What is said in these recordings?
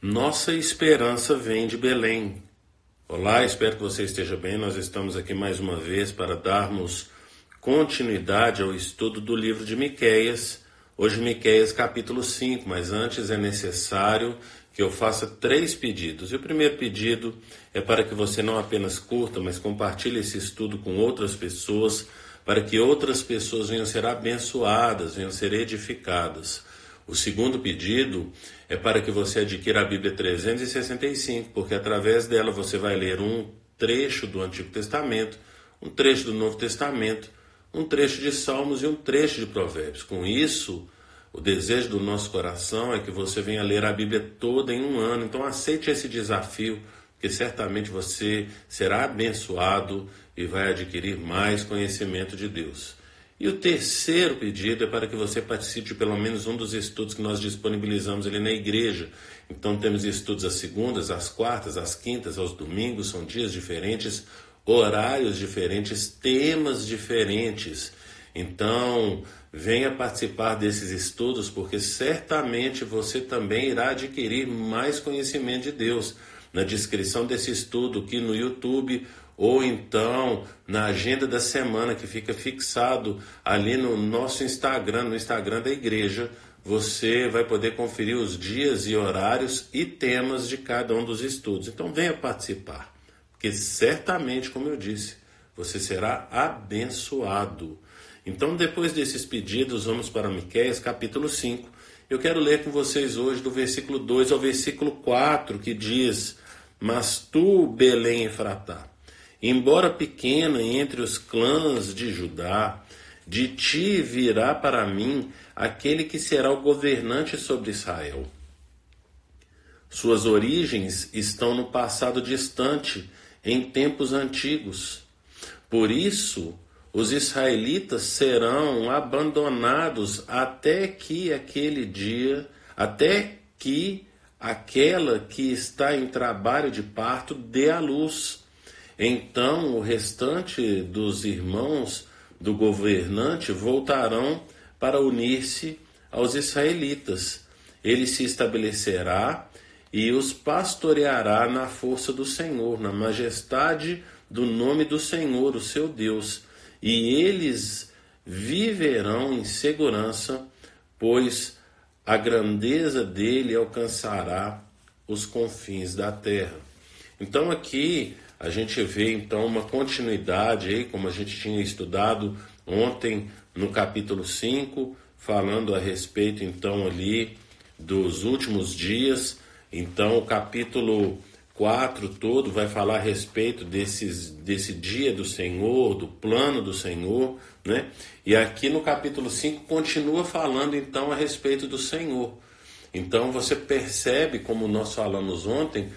Nossa esperança vem de Belém. Olá, espero que você esteja bem. Nós estamos aqui mais uma vez para darmos continuidade ao estudo do livro de Miqueias. Hoje Miqueias capítulo 5, mas antes é necessário que eu faça 3 pedidos. E o primeiro pedido é para que você não apenas curta, mas compartilhe esse estudo com outras pessoas, para que outras pessoas venham ser abençoadas, venham ser edificadas. O segundo pedido é para que você adquira a Bíblia 365, porque através dela você vai ler um trecho do Antigo Testamento, um trecho do Novo Testamento, um trecho de Salmos e um trecho de Provérbios. Com isso, o desejo do nosso coração é que você venha ler a Bíblia toda em um ano. Então aceite esse desafio, porque certamente você será abençoado e vai adquirir mais conhecimento de Deus. E o terceiro pedido é para que você participe de pelo menos um dos estudos que nós disponibilizamos ali na igreja. Então temos estudos às segundas, às quartas, às quintas, aos domingos, são dias diferentes, horários diferentes, temas diferentes. Então venha participar desses estudos, porque certamente você também irá adquirir mais conhecimento de Deus. Na descrição desse estudo aqui no YouTube, ou então na agenda da semana que fica fixado ali no nosso Instagram, no Instagram da igreja, você vai poder conferir os dias e horários e temas de cada um dos estudos. Então venha participar, porque certamente, como eu disse, você será abençoado. Então depois desses pedidos, vamos para Miqueias capítulo 5. Eu quero ler com vocês hoje do versículo 2 ao versículo 4, que diz: Mas tu, Belém Efratá, embora pequena entre os clãs de Judá, de ti virá para mim aquele que será o governante sobre Israel. Suas origens estão no passado distante, em tempos antigos. Por isso, os israelitas serão abandonados até que aquela que está em trabalho de parto dê à luz. Então o restante dos irmãos do governante voltarão para unir-se aos israelitas. Ele se estabelecerá e os pastoreará na força do Senhor, na majestade do nome do Senhor, o seu Deus. E eles viverão em segurança, pois a grandeza dele alcançará os confins da terra. Então aqui a gente vê então uma continuidade aí, como a gente tinha estudado ontem no capítulo 5, falando a respeito então ali dos últimos dias. Então o capítulo 4 todo vai falar a respeito desse dia do Senhor, do plano do Senhor, né? E aqui no capítulo 5 continua falando então a respeito do Senhor. Então você percebe, como nós falamos ontem,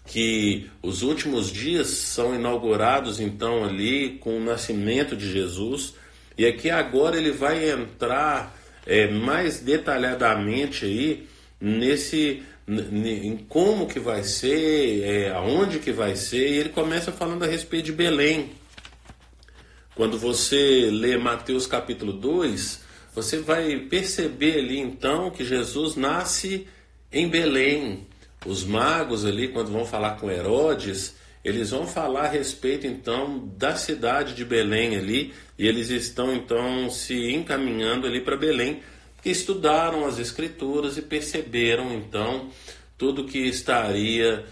que os últimos dias são inaugurados então ali com o nascimento de Jesus, e aqui agora ele vai entrar mais detalhadamente aí em como que vai ser, aonde que vai ser, e ele começa falando a respeito de Belém. Quando você lê Mateus capítulo 2, você vai perceber ali então que Jesus nasce em Belém. Os magos ali, quando vão falar com Herodes, eles vão falar a respeito então da cidade de Belém ali, e eles estão então se encaminhando ali para Belém, que estudaram as escrituras e perceberam então tudo que estaria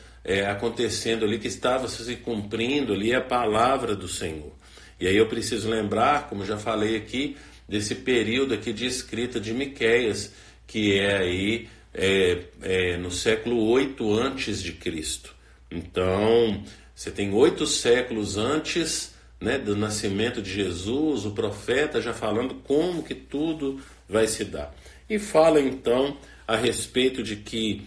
acontecendo ali, que estava se cumprindo ali a palavra do Senhor. E aí eu preciso lembrar, como já falei aqui, desse período aqui de escrita de Miqueias, que é aí no século 8 antes de Cristo. Então você tem 8 séculos antes, né, do nascimento de Jesus, o profeta já falando como que tudo vai se dar. E fala então a respeito de que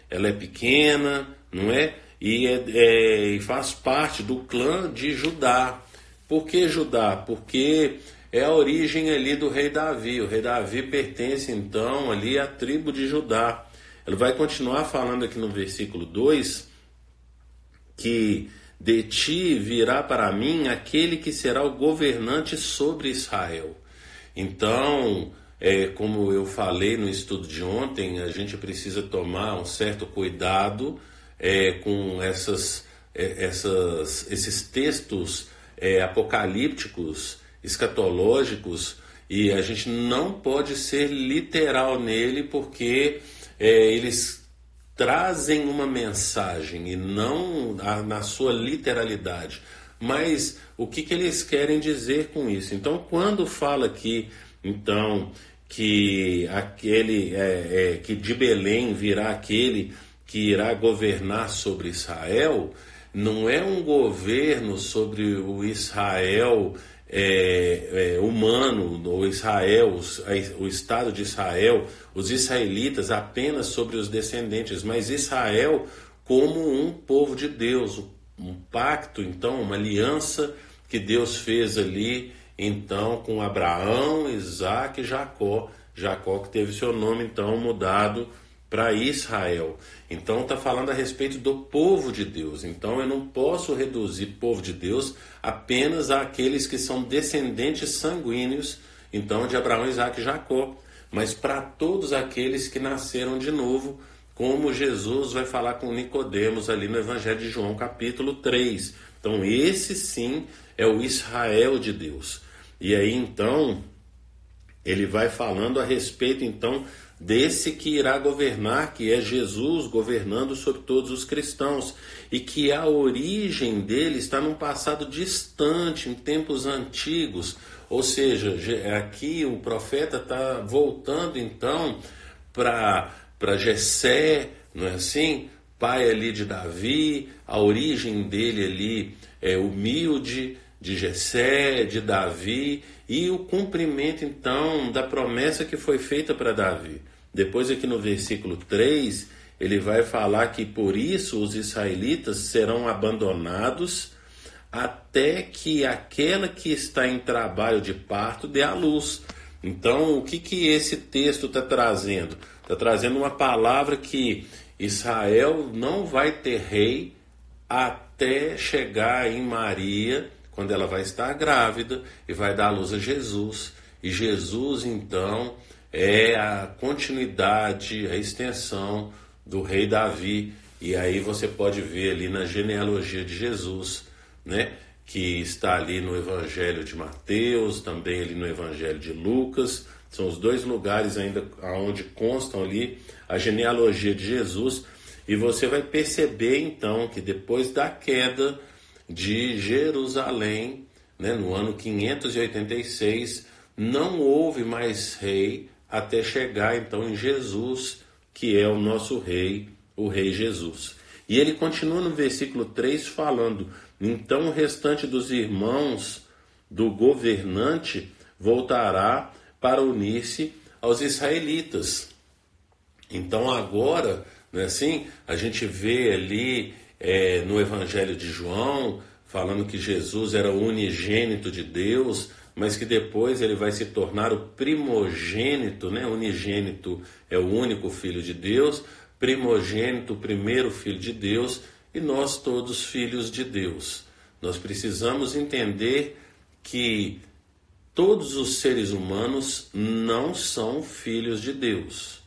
ela é pequena, não é? E faz parte do clã de Judá. Por que Judá? Porque é a origem ali do rei Davi. O rei Davi pertence então ali à tribo de Judá. Ele vai continuar falando aqui no versículo 2 que de ti virá para mim aquele que será o governante sobre Israel. Então, como eu falei no estudo de ontem, a gente precisa tomar um certo cuidado com esses textos apocalípticos, escatológicos, e a gente não pode ser literal nele, porque eles trazem uma mensagem e não na sua literalidade. Mas o que eles querem dizer com isso? Então, quando fala aqui, então, que que de Belém virá aquele que irá governar sobre Israel, não é um governo sobre o Israel humano, o Israel, o Estado de Israel, os israelitas apenas sobre os descendentes, mas Israel como um povo de Deus, um pacto, então, uma aliança que Deus fez ali, então, com Abraão, Isaac e Jacó. Jacó que teve seu nome, então, mudado para Israel. Então está falando a respeito do povo de Deus. Então eu não posso reduzir povo de Deus apenas àqueles que são descendentes sanguíneos, então, de Abraão, Isaac e Jacó, mas para todos aqueles que nasceram de novo, como Jesus vai falar com Nicodemos ali no Evangelho de João, capítulo 3. Então esse sim é o Israel de Deus. E aí então ele vai falando a respeito então desse que irá governar, que é Jesus governando sobre todos os cristãos, e que a origem dele está num passado distante, em tempos antigos. Ou seja, aqui o profeta está voltando então para Jessé, não é assim? Pai ali de Davi, a origem dele ali é humilde, de Jessé, de Davi, e o cumprimento então da promessa que foi feita para Davi. Depois aqui no versículo 3, ele vai falar que por isso os israelitas serão abandonados até que aquela que está em trabalho de parto dê à luz. Então, o que esse texto está trazendo? Está trazendo uma palavra que Israel não vai ter rei até chegar em Maria, quando ela vai estar grávida e vai dar à luz a Jesus. E Jesus, então, é a continuidade, a extensão do rei Davi. E aí você pode ver ali na genealogia de Jesus, né, que está ali no Evangelho de Mateus, também ali no Evangelho de Lucas. São os dois lugares ainda onde constam ali a genealogia de Jesus. E você vai perceber então que depois da queda de Jerusalém, né, no ano 586, não houve mais rei até chegar então em Jesus, que é o nosso rei, o rei Jesus. E ele continua no versículo 3 falando: então o restante dos irmãos do governante voltará para unir-se aos israelitas. Então agora, não é assim? A gente vê ali no Evangelho de João, falando que Jesus era o unigênito de Deus, mas que depois ele vai se tornar o primogênito, né? Unigênito é o único filho de Deus, primogênito, o primeiro filho de Deus, e nós todos filhos de Deus. Nós precisamos entender que todos os seres humanos não são filhos de Deus.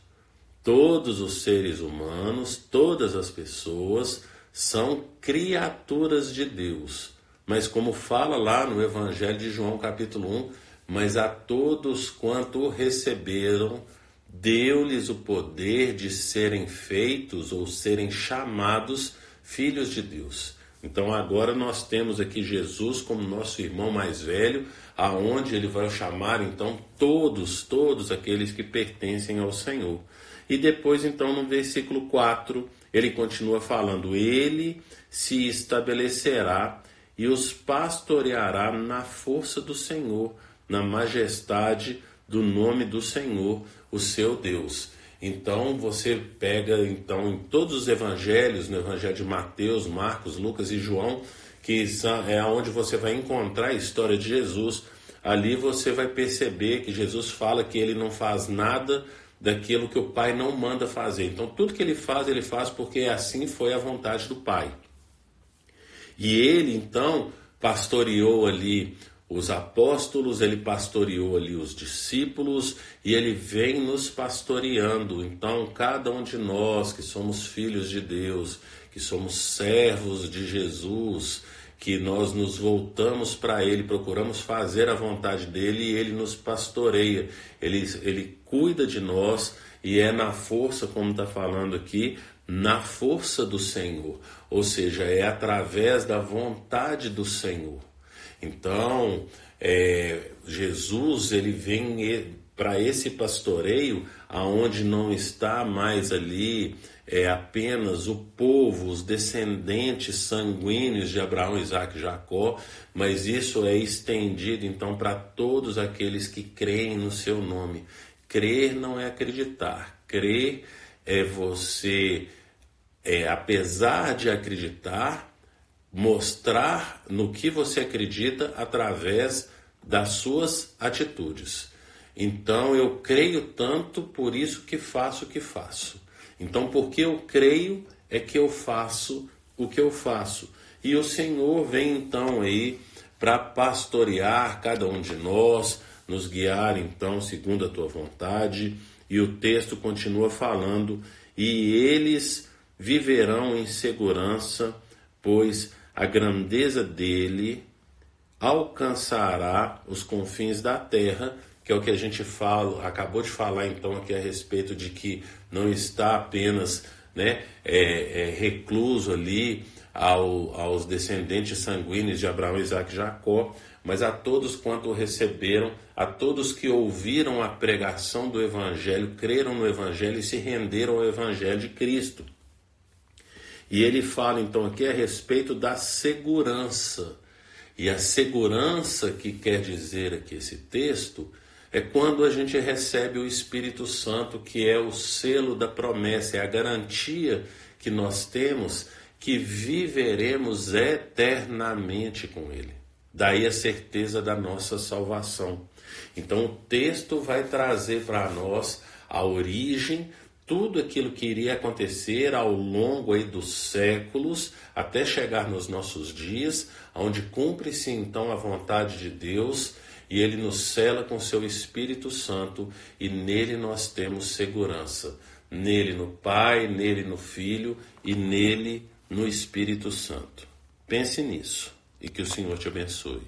Todos os seres humanos, todas as pessoas são criaturas de Deus. Mas como fala lá no Evangelho de João capítulo 1, mas a todos quanto o receberam, deu-lhes o poder de serem feitos ou serem chamados filhos de Deus. Então agora nós temos aqui Jesus como nosso irmão mais velho, aonde ele vai chamar então todos aqueles que pertencem ao Senhor. E depois então no versículo 4, ele continua falando: ele se estabelecerá e os pastoreará na força do Senhor, na majestade do nome do Senhor, o seu Deus. Então você pega então em todos os evangelhos, no Evangelho de Mateus, Marcos, Lucas e João, que é onde você vai encontrar a história de Jesus. Ali você vai perceber que Jesus fala que ele não faz nada daquilo que o Pai não manda fazer. Então tudo que ele faz porque assim foi a vontade do Pai. E ele então pastoreou ali os apóstolos, ele pastoreou ali os discípulos e ele vem nos pastoreando. Então, cada um de nós que somos filhos de Deus, que somos servos de Jesus, que nós nos voltamos para ele, procuramos fazer a vontade dele e ele nos pastoreia. Ele cuida de nós e é na força, como está falando aqui, na força do Senhor. Ou seja, é através da vontade do Senhor. Então, Jesus, ele vem para esse pastoreio aonde não está mais ali apenas o povo, os descendentes sanguíneos de Abraão, Isaque e Jacó, mas isso é estendido então para todos aqueles que creem no seu nome. Crer não é acreditar, crer é você, apesar de acreditar, mostrar no que você acredita através das suas atitudes. Então eu creio tanto, por isso que faço o que faço. Então porque eu creio é que eu faço o que eu faço. E o Senhor vem então aí para pastorear cada um de nós, nos guiar então segundo a tua vontade. E o texto continua falando, e eles viverão em segurança, pois a grandeza dele alcançará os confins da terra, que é o que a gente acabou de falar então aqui a respeito de que não está apenas recluso ali aos descendentes sanguíneos de Abraão, Isaque e Jacó, mas a todos quanto receberam, a todos que ouviram a pregação do Evangelho, creram no Evangelho e se renderam ao Evangelho de Cristo. E ele fala então aqui a respeito da segurança. E a segurança que quer dizer aqui esse texto é quando a gente recebe o Espírito Santo, que é o selo da promessa, é a garantia que nós temos que viveremos eternamente com Ele. Daí a certeza da nossa salvação. Então o texto vai trazer para nós a origem, tudo aquilo que iria acontecer ao longo aí dos séculos, até chegar nos nossos dias, onde cumpre-se então a vontade de Deus, e Ele nos sela com seu Espírito Santo, e nele nós temos segurança. Nele no Pai, nele no Filho, e nele no Espírito Santo. Pense nisso, e que o Senhor te abençoe.